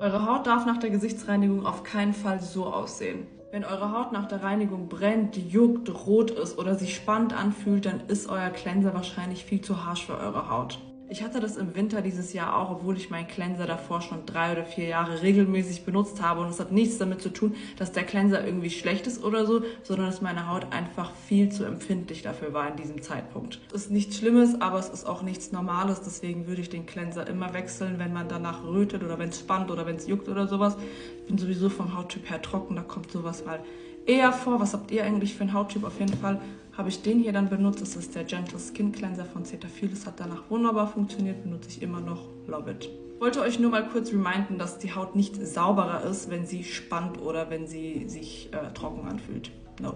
Eure Haut darf nach der Gesichtsreinigung auf keinen Fall so aussehen. Wenn eure Haut nach der Reinigung brennt, juckt, rot ist oder sich spannend anfühlt, dann ist euer Cleanser wahrscheinlich viel zu harsch für eure Haut. Ich hatte das im Winter dieses Jahr auch, obwohl ich meinen Cleanser davor schon 3 oder 4 Jahre regelmäßig benutzt habe. Und es hat nichts damit zu tun, dass der Cleanser irgendwie schlecht ist oder so, sondern dass meine Haut einfach viel zu empfindlich dafür war in diesem Zeitpunkt. Es ist nichts Schlimmes, aber es ist auch nichts Normales. Deswegen würde ich den Cleanser immer wechseln, wenn man danach rötet oder wenn es spannt oder wenn es juckt oder sowas. Ich bin sowieso vom Hauttyp her trocken, da kommt sowas mal eher vor. Was habt ihr eigentlich für einen Hauttyp? Auf jeden Fall habe ich den hier dann benutzt. Das ist der Gentle Skin Cleanser von Cetaphil. Das hat danach wunderbar funktioniert, benutze ich immer noch. Love it. Ich wollte euch nur mal kurz reminden, dass die Haut nicht sauberer ist, wenn sie spannt oder wenn sie sich trocken anfühlt. No.